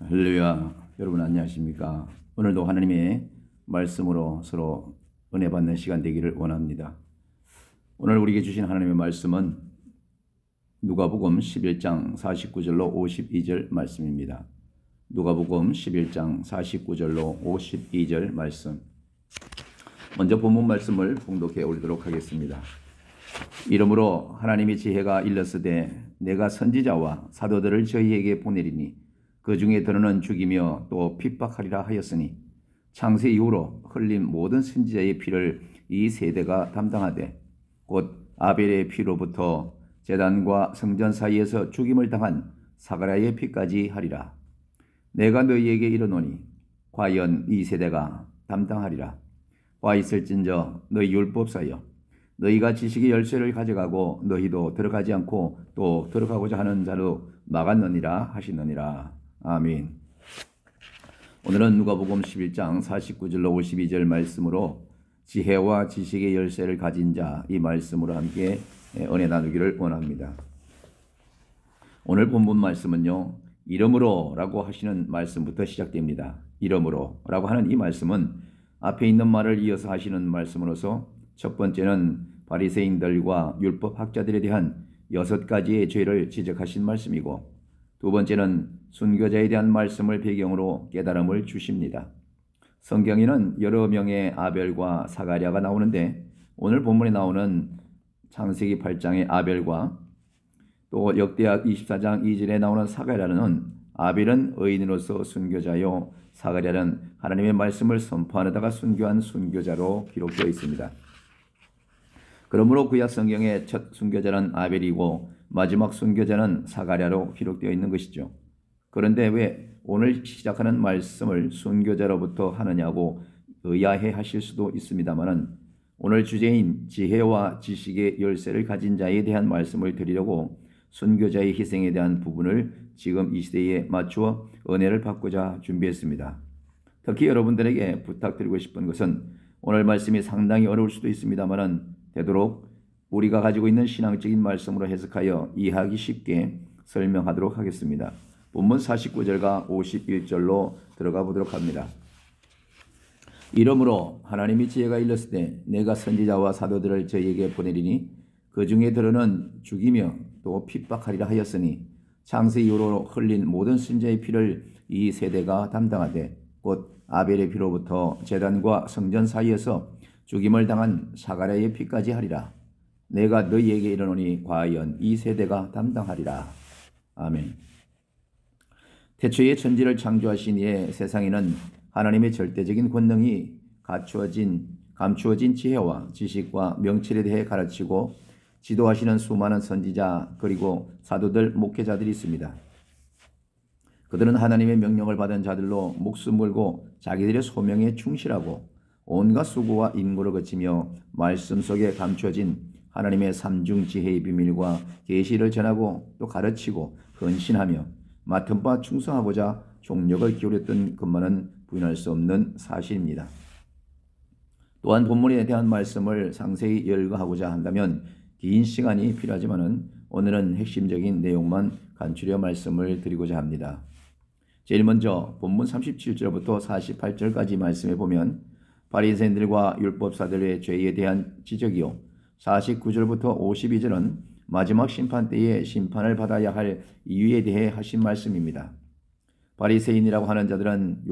할렐루야. 여러분 안녕하십니까? 오늘도 하나님의 말씀으로 서로 은혜 받는 시간 되기를 원합니다. 오늘 우리에게 주신 하나님의 말씀은 누가복음 11장 49절로 52절 말씀입니다. 누가복음 11장 49절로 52절 말씀. 먼저 본문 말씀을 봉독해 올리도록 하겠습니다. 이러므로 하나님의 지혜가 일렀으되 내가 선지자와 사도들을 저희에게 보내리니 그 중에 더러는 죽이며 또 핍박하리라 하였으니 창세 이후로 흘린 모든 선지자의 피를 이 세대가 담당하되 곧 아벨의 피로부터 제단과 성전 사이에서 죽임을 당한 사가랴의 피까지 하리라. 내가 너희에게 이르노니 과연 이 세대가 담당하리라. 와 있을진저 너희 율법사여 너희가 지식의 열쇠를 가져가고 너희도 들어가지 않고 또 들어가고자 하는 자로 막았느니라 하시느니라. 아멘. 오늘은 누가복음 11장 49절로 52절 말씀으로 지혜와 지식의 열쇠를 가진 자 이 말씀으로 함께 은혜 나누기를 원합니다. 오늘 본문 말씀은요. 이러므로 라고 하시는 말씀부터 시작됩니다. 이러므로 라고 하는 이 말씀은 앞에 있는 말을 이어서 하시는 말씀으로서 첫 번째는 바리새인들과 율법학자들에 대한 6가지의 죄를 지적하신 말씀이고 두 번째는 순교자에 대한 말씀을 배경으로 깨달음을 주십니다. 성경에는 여러 명의 아벨과 사가랴가 나오는데 오늘 본문에 나오는 창세기 8장의 아벨과 또 역대하 24장 2절에 나오는 사가랴는 아벨은 의인으로서 순교자요 사가랴는 하나님의 말씀을 선포하다가 순교한 순교자로 기록되어 있습니다. 그러므로 구약 성경의 첫 순교자는 아벨이고 마지막 순교자는 사가랴로 기록되어 있는 것이죠. 그런데 왜 오늘 시작하는 말씀을 순교자로부터 하느냐고 의아해 하실 수도 있습니다만은 오늘 주제인 지혜와 지식의 열쇠를 가진 자에 대한 말씀을 드리려고 순교자의 희생에 대한 부분을 지금 이 시대에 맞추어 은혜를 받고자 준비했습니다. 특히 여러분들에게 부탁드리고 싶은 것은 오늘 말씀이 상당히 어려울 수도 있습니다만은 되도록 우리가 가지고 있는 신앙적인 말씀으로 해석하여 이해하기 쉽게 설명하도록 하겠습니다. 본문 49절과 51절로 들어가 보도록 합니다. 이러므로 하나님이 지혜가 일렀으되 내가 선지자와 사도들을 저희에게 보내리니 그 중에 더러는 죽이며 또 핍박하리라 하였으니 창세 이후로 흘린 모든 선지자의 피를 이 세대가 담당하되 곧 아벨의 피로부터 제단과 성전 사이에서 죽임을 당한 사가랴의 피까지 하리라. 내가 너희에게 이르노니 과연 이 세대가 담당하리라. 아멘. 태초에 천지를 창조하신 이에 세상에는 하나님의 절대적인 권능이 감추어진 지혜와 지식과 명철에 대해 가르치고 지도하시는 수많은 선지자 그리고 사도들 목회자들이 있습니다. 그들은 하나님의 명령을 받은 자들로 목숨 걸고 자기들의 소명에 충실하고 온갖 수고와 인고를 거치며 말씀 속에 감추어진 하나님의 삼중 지혜의 비밀과 계시를 전하고 또 가르치고 헌신하며 맡은 바 충성하고자 종력을 기울였던 것만은 부인할 수 없는 사실입니다. 또한 본문에 대한 말씀을 상세히 열거하고자 한다면 긴 시간이 필요하지만은 오늘은 핵심적인 내용만 간추려 말씀을 드리고자 합니다. 제일 먼저 본문 37절부터 48절까지 말씀해 보면 바리새인들과 율법사들의 죄에 대한 지적이요 49절부터 52절은 마지막 심판 때에 심판을 받아야 할 이유에 대해 하신 말씀입니다. 바리새인이라고 하는 자들은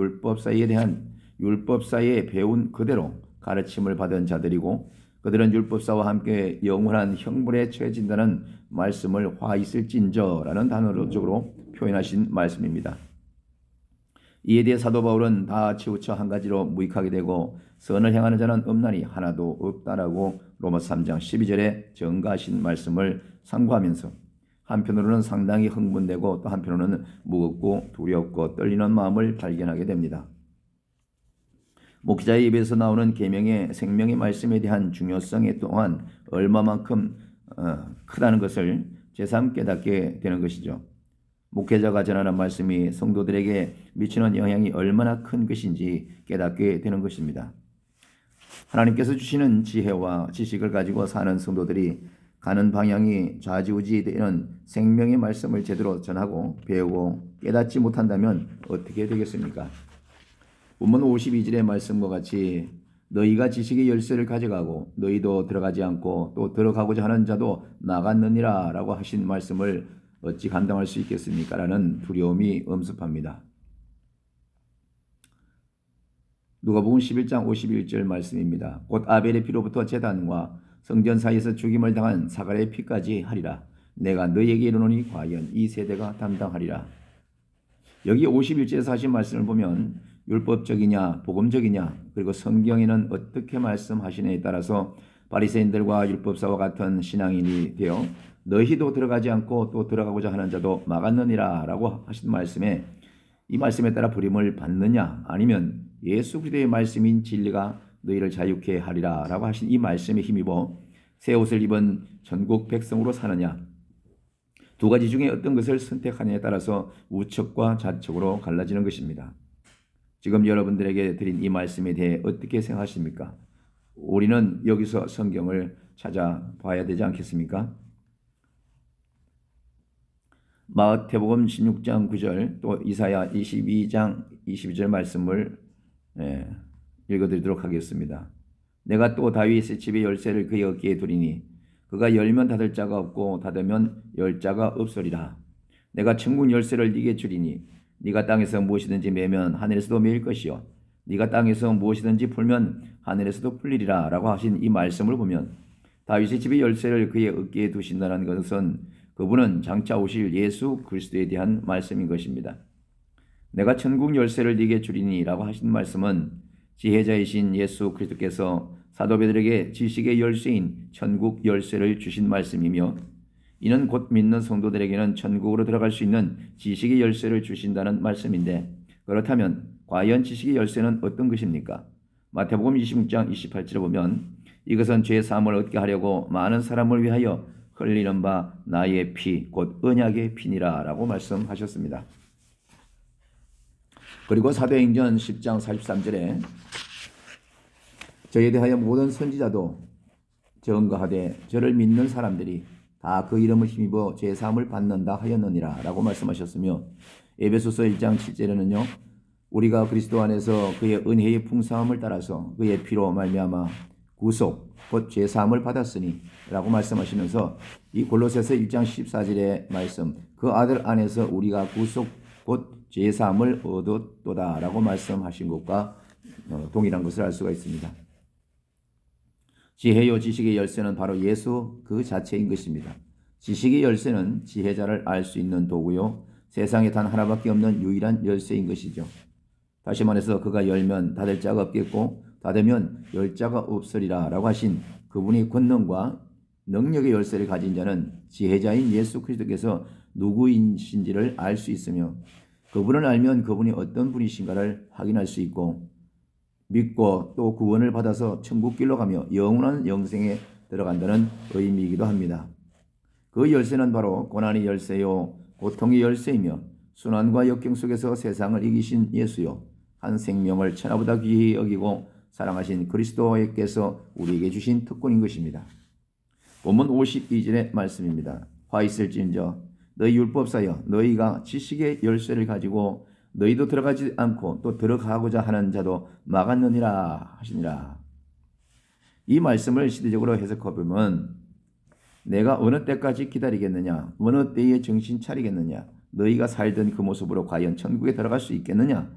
율법사에 배운 그대로 가르침을 받은 자들이고 그들은 율법사와 함께 영원한 형벌에 처해진다는 말씀을 화 있을진저라는 단어적으로 표현하신 말씀입니다. 이에 대해 사도 바울은 다 치우쳐 한 가지로 무익하게 되고 선을 행하는 자는 없나니 하나도 없다라고 로마서 3장 12절에 전가하신 말씀을 상고하면서 한편으로는 상당히 흥분되고 또 한편으로는 무겁고 두렵고 떨리는 마음을 발견하게 됩니다. 목자의 입에서 나오는 계명의 생명의 말씀에 대한 중요성에 또한 얼마만큼 크다는 것을 제삼 깨닫게 되는 것이죠. 목회자가 전하는 말씀이 성도들에게 미치는 영향이 얼마나 큰 것인지 깨닫게 되는 것입니다. 하나님께서 주시는 지혜와 지식을 가지고 사는 성도들이 가는 방향이 좌지우지되는 생명의 말씀을 제대로 전하고 배우고 깨닫지 못한다면 어떻게 되겠습니까? 본문 52절의 말씀과 같이 너희가 지식의 열쇠를 가져가고 너희도 들어가지 않고 또 들어가고자 하는 자도 나갔느니라 라고 하신 말씀을 어찌 감당할 수 있겠습니까? 라는 두려움이 엄습합니다. 누가복음 11장 51절 말씀입니다. 곧 아벨의 피로부터 제단과 성전 사이에서 죽임을 당한 사갈의 피까지 하리라. 내가 너희에게 이르노니 과연 이 세대가 담당하리라. 여기 51절에서 하신 말씀을 보면 율법적이냐 복음적이냐 그리고 성경에는 어떻게 말씀하시느냐에 따라서 바리새인들과 율법사와 같은 신앙인이 되어 너희도 들어가지 않고 또 들어가고자 하는 자도 막았느니라 라고 하신 말씀에 이 말씀에 따라 부림을 받느냐 아니면 예수 그리스도의 말씀인 진리가 너희를 자유케 하리라 라고 하신 이 말씀에 힘입어 새 옷을 입은 전국 백성으로 사느냐 두 가지 중에 어떤 것을 선택하느냐에 따라서 우측과 좌측으로 갈라지는 것입니다. 지금 여러분들에게 드린 이 말씀에 대해 어떻게 생각하십니까? 우리는 여기서 성경을 찾아봐야 되지 않겠습니까? 마태복음 16장 9절 또 이사야 22장 22절 말씀을 읽어드리도록 하겠습니다. 내가 또 다윗의 집의 열쇠를 그의 어깨에 두리니 그가 열면 닫을 자가 없고 닫으면 열 자가 없으리라. 내가 천국 열쇠를 네게 주리니 네가 땅에서 무엇이든지 매면 하늘에서도 매일 것이요 네가 땅에서 무엇이든지 풀면 하늘에서도 풀리리라 라고 하신 이 말씀을 보면 다윗의 집의 열쇠를 그의 어깨에 두신다는 것은 그분은 장차 오실 예수 그리스도에 대한 말씀인 것입니다. 내가 천국 열쇠를 네게 주리니 라고 하신 말씀은 지혜자이신 예수 그리스도께서 사도 베드로에게 지식의 열쇠인 천국 열쇠를 주신 말씀이며 이는 곧 믿는 성도들에게는 천국으로 들어갈 수 있는 지식의 열쇠를 주신다는 말씀인데 그렇다면 과연 지식의 열쇠는 어떤 것입니까? 마태복음 26장 28절에 보면 이것은 죄 사함을 얻게 하려고 많은 사람을 위하여 흘리는 바 나의 피 곧 언약의 피니라 라고 말씀하셨습니다. 그리고 사도행전 10장 43절에 저에 대하여 모든 선지자도 증거하되 저를 믿는 사람들이 다 그 이름을 힘입어 죄사함을 받는다 하였느니라 라고 말씀하셨으며 에베소서 1장 7절에는요 우리가 그리스도 안에서 그의 은혜의 풍성함을 따라서 그의 피로 말미암아 구속 곧 죄사함을 받았으니 라고 말씀하시면서 이 골로새서 1장 14절의 말씀 그 아들 안에서 우리가 구속 곧 죄사함을 얻었도다 라고 말씀하신 것과 동일한 것을 알 수가 있습니다. 지혜요 지식의 열쇠는 바로 예수 그 자체인 것입니다. 지식의 열쇠는 지혜자를 알 수 있는 도구요 세상에 단 하나밖에 없는 유일한 열쇠인 것이죠. 다시 말해서 그가 열면 닫을 자가 없겠고 닫으면 열 자가 없으리라 라고 하신 그분의 권능과 능력의 열쇠를 가진 자는 지혜자인 예수 그리스도께서 누구이신지를 알 수 있으며 그분을 알면 그분이 어떤 분이신가를 확인할 수 있고 믿고 또 구원을 받아서 천국길로 가며 영원한 영생에 들어간다는 의미이기도 합니다. 그 열쇠는 바로 고난의 열쇠요 고통의 열쇠이며 순환과 역경 속에서 세상을 이기신 예수요 한 생명을 천하보다 귀히 여기고 사랑하신 그리스도께서 우리에게 주신 특권인 것입니다. 본문 52절의 말씀입니다. 화 있을지언정 너희 율법사여 너희가 지식의 열쇠를 가지고 너희도 들어가지 않고 또 들어가고자 하는 자도 막았느니라 하시니라. 이 말씀을 시대적으로 해석해보면 내가 어느 때까지 기다리겠느냐 어느 때에 정신 차리겠느냐 너희가 살던 그 모습으로 과연 천국에 들어갈 수 있겠느냐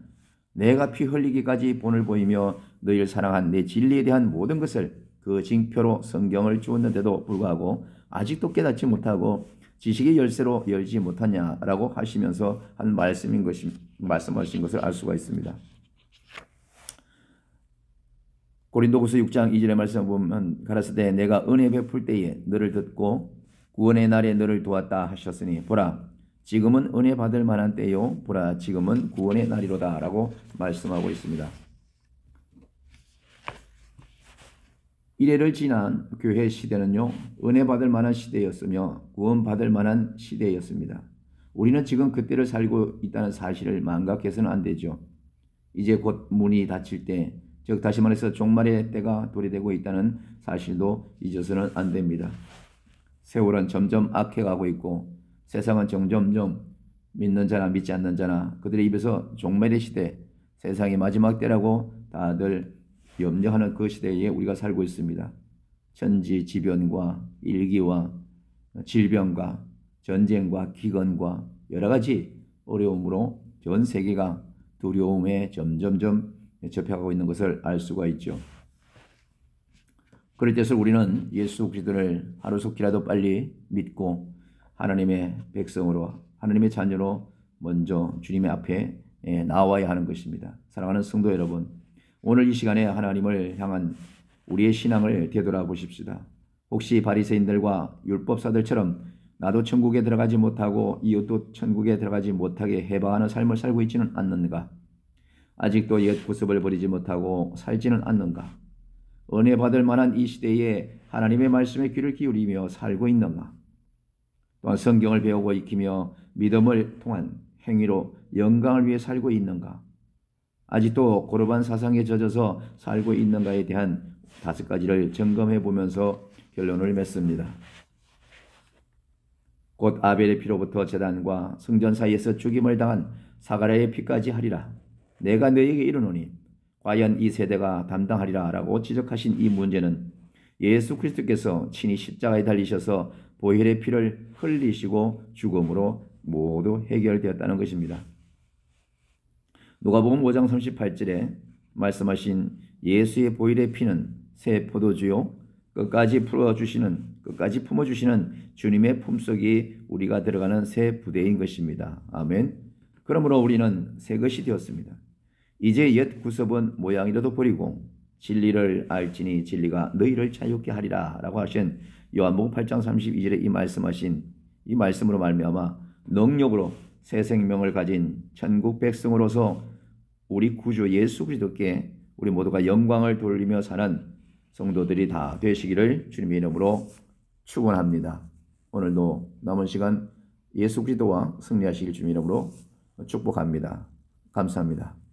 내가 피 흘리기까지 본을 보이며 너희를 사랑한 내 진리에 대한 모든 것을 그 징표로 성경을 주었는데도 불구하고 아직도 깨닫지 못하고 지식의 열쇠로 열지 못하냐라고 하시면서 한 말씀하신 것을 알 수가 있습니다. 고린도후서 6장 2절의 말씀을 보면 가라사대 내가 은혜 베풀 때에 너를 듣고 구원의 날에 너를 도왔다 하셨으니 보라 지금은 은혜 받을 만한 때요 보라 지금은 구원의 날이로다 라고 말씀하고 있습니다. 이래를 지난 교회 시대는요 은혜 받을 만한 시대였으며 구원 받을 만한 시대였습니다. 우리는 지금 그때를 살고 있다는 사실을 망각해서는 안 되죠. 이제 곧 문이 닫힐 때, 즉 다시 말해서 종말의 때가 도래되고 있다는 사실도 잊어서는 안 됩니다. 세월은 점점 악해가고 있고 세상은 점점점 믿는 자나 믿지 않는 자나 그들의 입에서 종말의 시대, 세상의 마지막 때라고 다들 염려하는 그 시대에 우리가 살고 있습니다. 천지지변과 일기와 질병과 전쟁과 기근과 여러 가지 어려움으로 전 세계가 두려움에 점점점 접해가고 있는 것을 알 수가 있죠. 그럴 때서 우리는 예수 그리스도를 하루속히라도 빨리 믿고 하나님의 백성으로 하나님의 자녀로 먼저 주님의 앞에 나와야 하는 것입니다. 사랑하는 성도 여러분, 오늘 이 시간에 하나님을 향한 우리의 신앙을 되돌아보십시다. 혹시 바리새인들과 율법사들처럼 나도 천국에 들어가지 못하고 이웃도 천국에 들어가지 못하게 해방하는 삶을 살고 있지는 않는가? 아직도 옛 구습을 버리지 못하고 살지는 않는가? 은혜 받을 만한 이 시대에 하나님의 말씀에 귀를 기울이며 살고 있는가? 또한 성경을 배우고 익히며 믿음을 통한 행위로 영광을 위해 살고 있는가? 아직도 고르반 사상에 젖어서 살고 있는가에 대한 5가지를 점검해 보면서 결론을 맺습니다. 곧 아벨의 피로부터 제단과 성전 사이에서 죽임을 당한 사가랴의 피까지 하리라. 내가 너에게 이르노니 과연 이 세대가 담당하리라 라고 지적하신 이 문제는 예수 그리스도께서 친히 십자가에 달리셔서 보혈의 피를 흘리시고 죽음으로 모두 해결되었다는 것입니다. 누가복음 5장 38절에 말씀하신 예수의 보혈의 피는 새 포도주요 끝까지 품어주시는 주님의 품속이 우리가 들어가는 새 부대인 것입니다. 아멘. 그러므로 우리는 새 것이 되었습니다. 이제 옛 구습은 모양이라도 버리고 진리를 알지니 진리가 너희를 자유케 하리라 라고 하신 요한복음 8장 32절에 이 말씀으로 말미암아 능력으로 새 생명을 가진 천국 백성으로서 우리 구주 예수 그리스도께 우리 모두가 영광을 돌리며 사는 성도들이 다 되시기를 주님의 이름으로 축원합니다. 오늘도 남은 시간 예수 그리스도와 승리하시길 주님의 이름으로 축복합니다. 감사합니다.